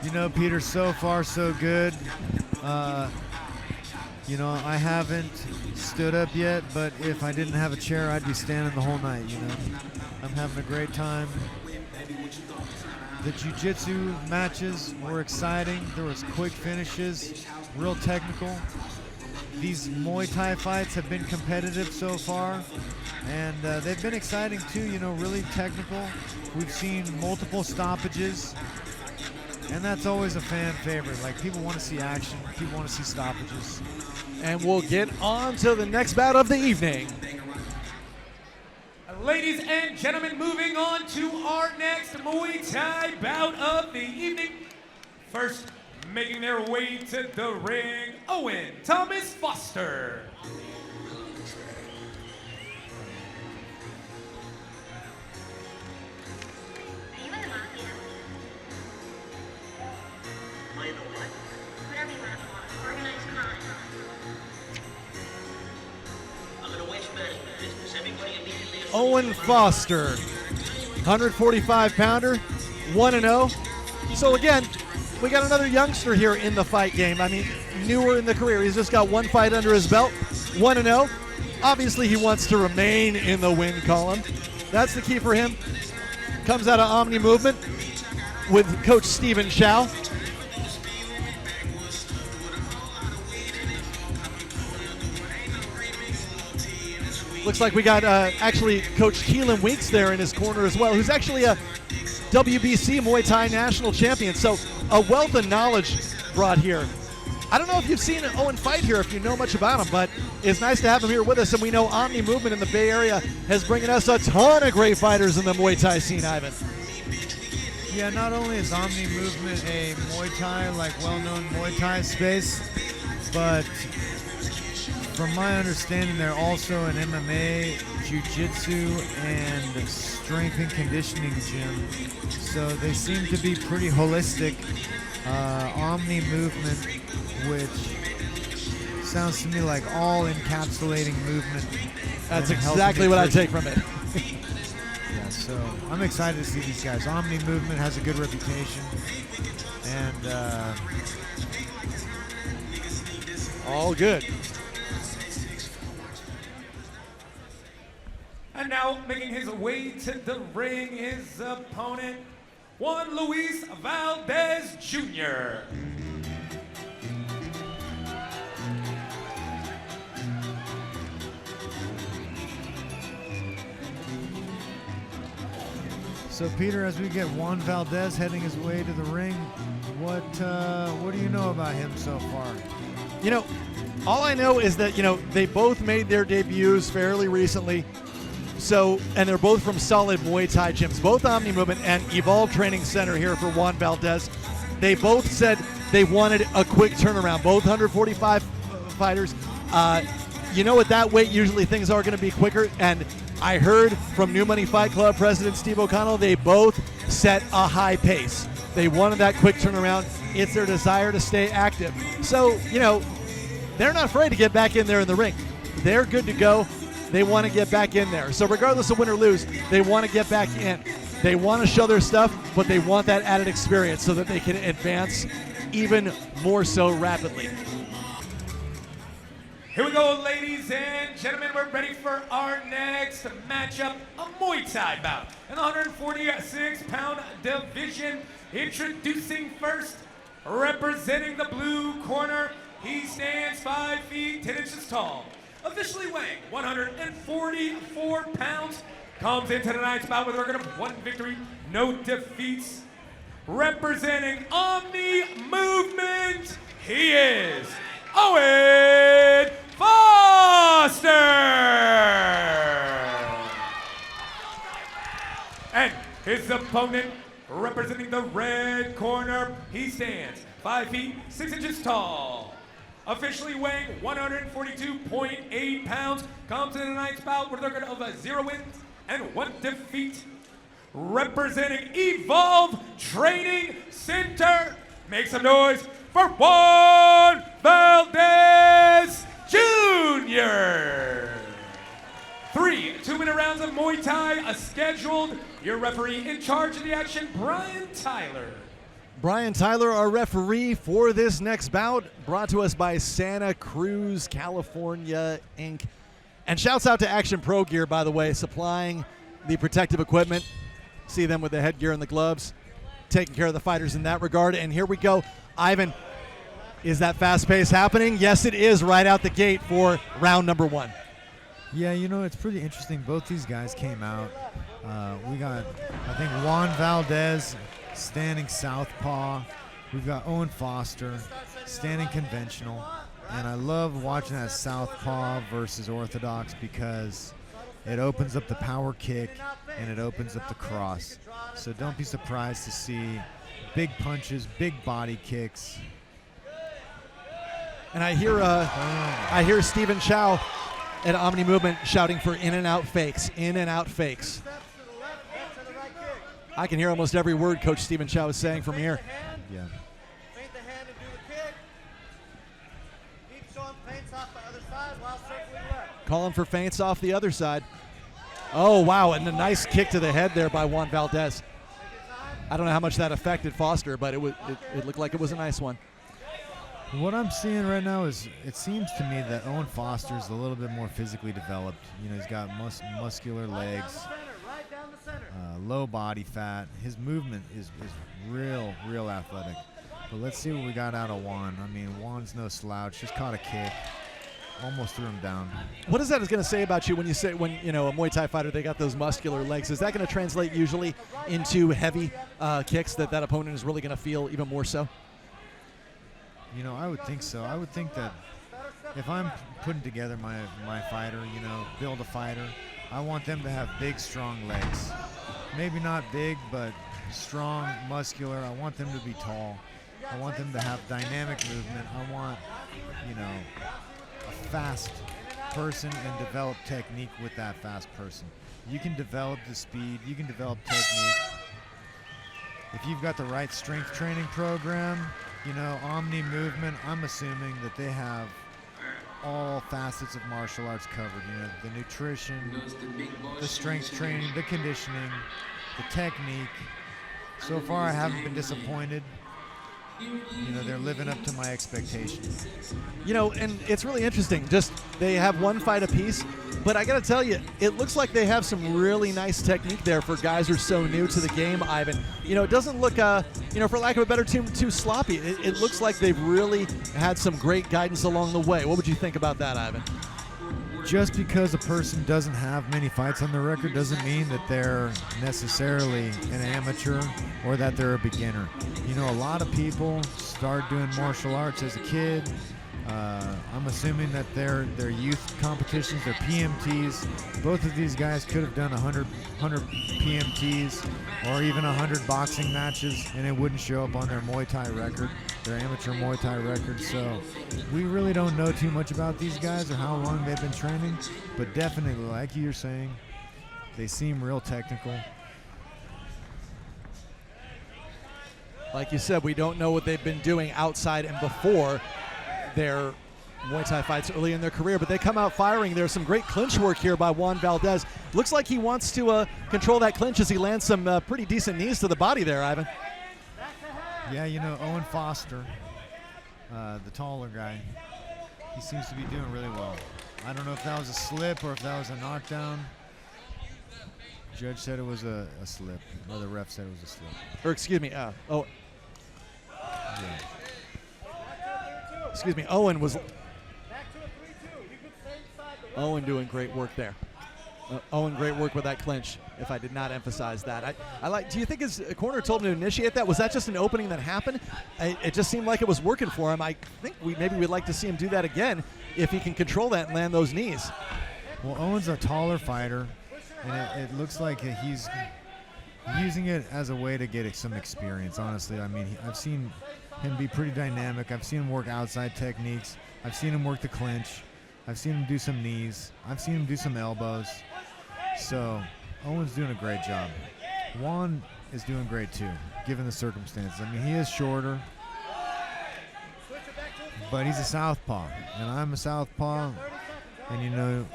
You know, Peter, so far so good. You know, I haven't stood up yet, but if I didn't have a chair, I'd be standing the whole night, you know. I'm having a great time. The Jiu Jitsu matches were exciting. There was quick finishes, real technical. These Muay Thai fights have been competitive so far, and they've been exciting too, you know, really technical. We've seen multiple stoppages, and that's always a fan favorite. Like, people want to see action, people want to see stoppages. And we'll get on to the next bout of the evening. Ladies and gentlemen, moving on to our next Muay Thai bout of the evening. First, making their way to the ring, Owen Thomas Foster. Owen Foster, 145-pounder, 1-0. So again, we got another youngster here in the fight game. I mean, newer in the career. He's just got one fight under his belt, 1-0. Obviously, he wants to remain in the win column. That's the key for him. Comes out of Omni Movement with Coach Stephen Chow. Looks like we got actually Coach Keelan Weeks there in his corner as well, who's actually a WBC Muay Thai national champion. So a wealth of knowledge brought here. I don't know if you've seen Owen fight here, if you know much about him, but it's nice to have him here with us. And we know Omni Movement in the Bay Area has bringing us a ton of great fighters in the Muay Thai scene, Ivan. Yeah, not only is Omni Movement a Muay Thai, like well-known Muay Thai space, but from my understanding, they're also an MMA, Jiu-Jitsu, and strength and conditioning gym. So they seem to be pretty holistic. Omni Movement, which sounds to me like all encapsulating movement. That's exactly what I take from it. Yeah, so I'm excited to see these guys. Omni Movement has a good reputation, and all good. And now, making his way to the ring, his opponent, Juan Luis Valadez Jr. So Peter, as we get Juan Valadez heading his way to the ring, what do you know about him so far? You know, all I know is that, you know, they both made their debuts fairly recently. So, and they're both from solid Muay Thai gyms, both Omni Movement and Evolve Training Center here for Juan Valadez. They both said they wanted a quick turnaround, both 145 fighters. You know, at that weight, usually things are going to be quicker. And I heard from New Money Fight Club President Steve O'Connell, they both set a high pace. They wanted that quick turnaround. It's their desire to stay active. So, you know, they're not afraid to get back in there in the ring. They're good to go. They want to get back in there. So regardless of win or lose, they want to get back in. They want to show their stuff, but they want that added experience so that they can advance even more so rapidly. Here we go, ladies and gentlemen. We're ready for our next matchup, a Muay Thai bout in the 146-pound division. Introducing first, representing the blue corner, he stands 5 feet 10 inches tall. Officially weighing 144 pounds, comes into tonight's bout with a record of 1 victory, no defeats. Representing Omni Movement, he is Owen Foster! And his opponent, representing the red corner, he stands 5 feet 6 inches tall. Officially weighing 142.8 pounds, comes in tonight's bout with a record of 0 wins and 1 defeat. Representing Evolve Training Center, make some noise for Juan Valadez Jr. 3 2-minute rounds of Muay Thai are scheduled. Your referee in charge of the action, Brian Tyler. Brian Tyler, our referee for this next bout, brought to us by Santa Cruz, California, Inc. And shouts out to Action Pro Gear, by the way, supplying the protective equipment. See them with the headgear and the gloves, taking care of the fighters in that regard. And here we go. Ivan, is that fast pace happening? Yes, it is right out the gate for round number 1. Yeah, you know, it's pretty interesting. Both these guys came out. We got, I think, Juan Valadez standing southpaw. We've got Owen Foster standing conventional. And I love watching that southpaw versus orthodox because it opens up the power kick and it opens up the cross. So don't be surprised to see big punches, big body kicks. And I hear Stephen Chow at Omni Movement shouting for in and out fakes, in and out fakes. I can hear almost every word Coach Stephen Chow is saying from here. Yeah. Feint the hand and do the kick. Keep showing feints off the other side while circling left. Calling for feints off the other side. Oh, wow, and a nice kick to the head there by Juan Valadez. I don't know how much that affected Foster, but it looked like it was a nice one. What I'm seeing right now is it seems to me that Owen Foster is a little bit more physically developed. You know, he's got muscular legs, low body fat. His movement is real athletic. But let's see what we got out of Juan. I mean, Juan's no slouch. Just caught a kick. Almost threw him down. What is that going to say about you when you say, when, you know, a Muay Thai fighter, they got those muscular legs? Is that going to translate usually into heavy kicks that opponent is really going to feel even more so? You know, I would think so. I would think that if I'm putting together my fighter, you know, build a fighter, I want them to have big, strong legs. Maybe not big, but strong, muscular. I want them to be tall. I want them to have dynamic movement. I want, you know, a fast person and develop technique with that fast person. You can develop the speed. You can develop technique. If you've got the right strength training program, you know, Omni Movement, I'm assuming that they have all facets of martial arts covered. You know, the nutrition, the strength training, the conditioning, the technique. So far, I haven't been disappointed. You know, they're living up to my expectations. You know, and it's really interesting. Just they have one fight apiece, but I got to tell you, it looks like they have some really nice technique there for guys who are so new to the game, Ivan. You know, it doesn't look, you know, for lack of a better term, too sloppy. It looks like they've really had some great guidance along the way. What would you think about that, Ivan? Just because a person doesn't have many fights on their record doesn't mean that they're necessarily an amateur or that they're a beginner. You know, a lot of people start doing martial arts as a kid. I'm assuming that their youth competitions, their PMTs, both of these guys could have done 100 PMTs or even 100 boxing matches, and it wouldn't show up on their Muay Thai record, their amateur Muay Thai record. So we really don't know too much about these guys or how long they've been training, but definitely, like you're saying, they seem real technical. Like you said, we don't know what they've been doing outside and before their Muay Thai fights early in their career, but they come out firing. There's some great clinch work here by Juan Valadez. Looks like he wants to control that clinch as he lands some pretty decent knees to the body there, Ivan. Yeah, you know, Owen Foster, the taller guy, he seems to be doing really well. I don't know if that was a slip or if that was a knockdown. Judge said it was a slip, or the ref said it was a slip. Or excuse me, Yeah. excuse me, Owen was... Owen doing great work there. Owen, great work with that clinch, if I did not emphasize that. I like. Do you think his corner told him to initiate that? Was that just an opening that happened? It just seemed like it was working for him. I think maybe we'd like to see him do that again if he can control that and land those knees. Well, Owen's a taller fighter, and it looks like he's using it as a way to get some experience, honestly. I mean, I've seen him be pretty dynamic. I've seen him work outside techniques. I've seen him work the clinch. I've seen him do some knees. I've seen him do some elbows. So Owen's doing a great job. Juan is doing great too, given the circumstances. I mean, he is shorter, but he's a southpaw, and I'm a southpaw. And you know,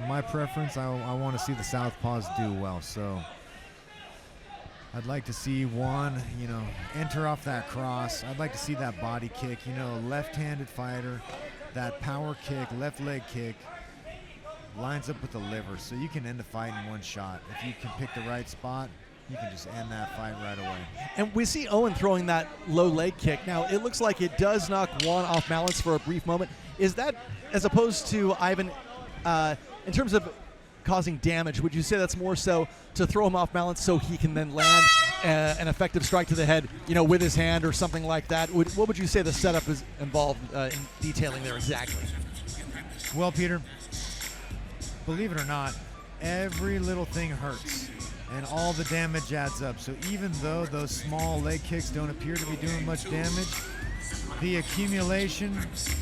my preference, I want to see the southpaws do well. So I'd like to see Juan, enter off that cross. I'd like to see that body kick, left-handed fighter, that power kick, left leg kick, lines up with the liver. So you can end the fight in one shot. If you can pick the right spot, you can just end that fight right away. And we see Owen throwing that low leg kick. Now, it looks like it does knock Juan off balance for a brief moment. Is that, as opposed to Ivan, in terms of causing damage, would you say that's more so to throw him off balance so he can then land an effective strike to the head, with his hand or something like that? What would you say the setup is involved in detailing there exactly? Well, Peter, believe it or not, every little thing hurts, and all the damage adds up. So even though those small leg kicks don't appear to be doing much damage, the accumulation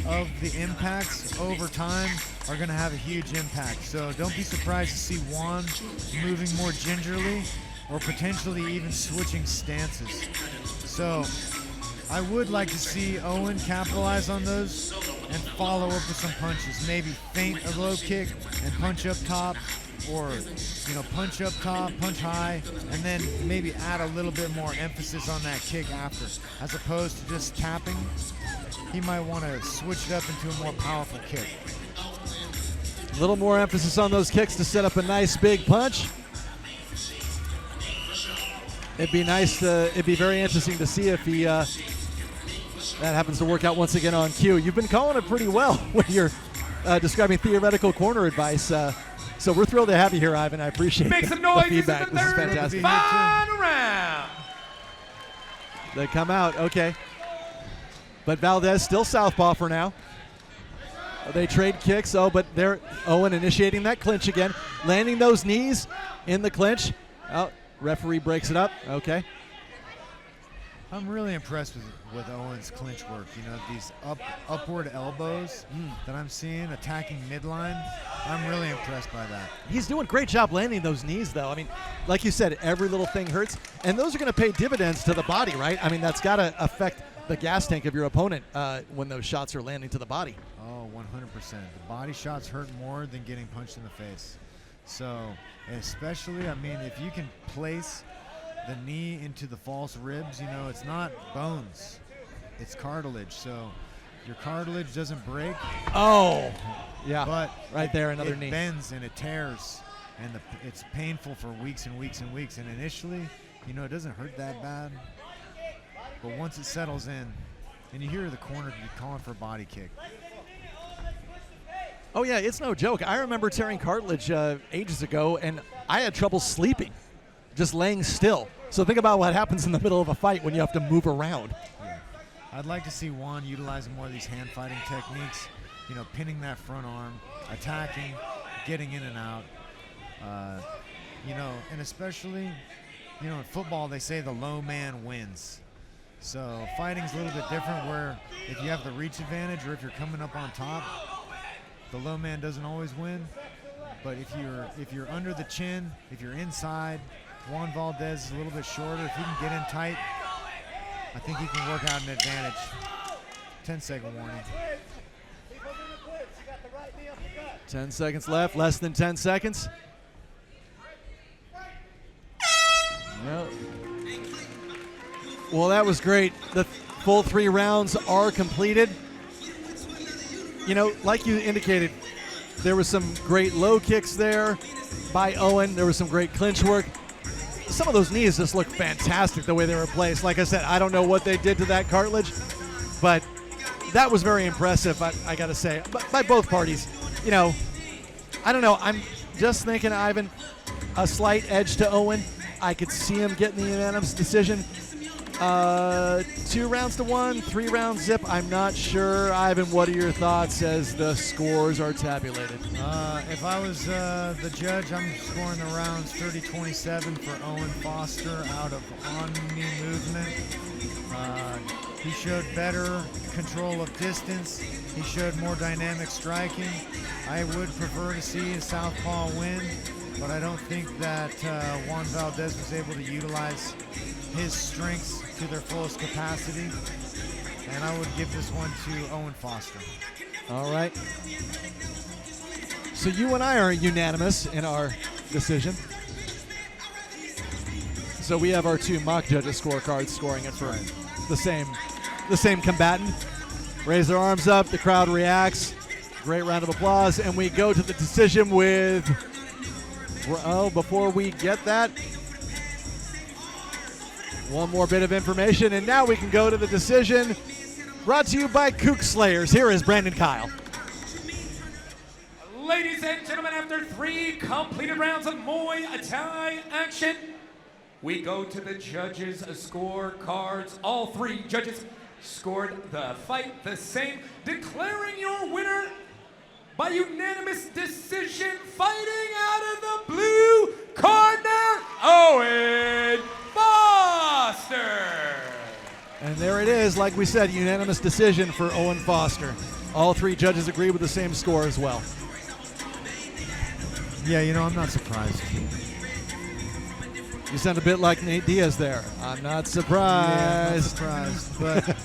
of the impacts over time are going to have a huge impact. So don't be surprised to see Juan moving more gingerly or potentially even switching stances. So I would like to see Owen capitalize on those and follow up with some punches. Maybe feint a low kick and punch up top, or punch up top, punch high, and then maybe add a little bit more emphasis on that kick after, as opposed to just tapping. He might want to switch it up into a more powerful kick. A little more emphasis on those kicks to set up a nice big punch. It'd be very interesting to see if he that happens to work out once again on cue. You've been calling it pretty well when you're describing theoretical corner advice. So we're thrilled to have you here, Ivan. I appreciate Make the some noise. feedback. This is fantastic. Final round. They come out, okay. But Valadez still southpaw for now. They trade kicks. But they're Owen initiating that clinch again, landing those knees in the clinch. Referee breaks it up. Okay. I'm really impressed with Owen's clinch work. These upward elbows that I'm seeing attacking midline. I'm really impressed by that. He's doing a great job landing those knees, though. I mean, like you said, every little thing hurts, and those are going to pay dividends to the body, right? I mean, that's got to affect the gas tank of your opponent when those shots are landing to the body. Oh, 100%. The body shots hurt more than getting punched in the face. So, especially, if you can place the knee into the false ribs, it's not bones, it's cartilage. So your cartilage doesn't break. Oh, yeah. But right there, another knee. It bends and it tears, and it's painful for weeks and weeks and weeks. And initially, it doesn't hurt that bad. But once it settles in, and you hear the corner calling for a body kick. Oh, yeah, it's no joke. I remember tearing cartilage ages ago, and I had trouble sleeping, just laying still. So think about what happens in the middle of a fight when you have to move around. Yeah. I'd like to see Juan utilizing more of these hand fighting techniques, pinning that front arm, attacking, getting in and out. And especially, in football they say the low man wins. So fighting's a little bit different, where if you have the reach advantage or if you're coming up on top, the low man doesn't always win. But if you're under the chin, if you're inside, Juan Valadez is a little bit shorter. If he can get in tight, I think he can work out an advantage. 10-second warning. 10 seconds left, less than 10 seconds. No. Well, that was great. The full 3 rounds are completed. Like you indicated, there was some great low kicks there by Owen. There was some great clinch work. Some of those knees just look fantastic the way they were placed. Like I said, I don't know what they did to that cartilage, but that was very impressive, I got to say, by both parties. I don't know. I'm just thinking, Ivan, a slight edge to Owen. I could see him getting the unanimous decision. 2 rounds to 1, 3 round zip. I'm not sure. Ivan, what are your thoughts as the scores are tabulated? If I was the judge, I'm scoring the rounds 30-27 for Owen Foster out of on-knee movement. He showed better control of distance. He showed more dynamic striking. I would prefer to see a southpaw win, but I don't think that Juan Valadez was able to utilize his strengths to their fullest capacity, and I would give this one to Owen Foster. All right. So you and I are unanimous in our decision. So we have our two mock judges scorecards scoring it for the same combatant. Raise their arms up, the crowd reacts. Great round of applause, and we go to the decision with, well, before we get that, one more bit of information, and now we can go to the decision brought to you by Kook Slayers. Here is Brandon Kyle. Ladies and gentlemen, after 3 completed rounds of Muay Thai action, we go to the judges' scorecards. All 3 judges scored the fight the same, declaring your winner by unanimous decision, fighting out of the blue corner, Owen Foster. And there it is, like we said, unanimous decision for Owen Foster. All 3 judges agree with the same score as well. Yeah, you know, I'm not surprised. You sound a bit like Nate Diaz there. I'm not surprised. Yeah, I'm not surprised, but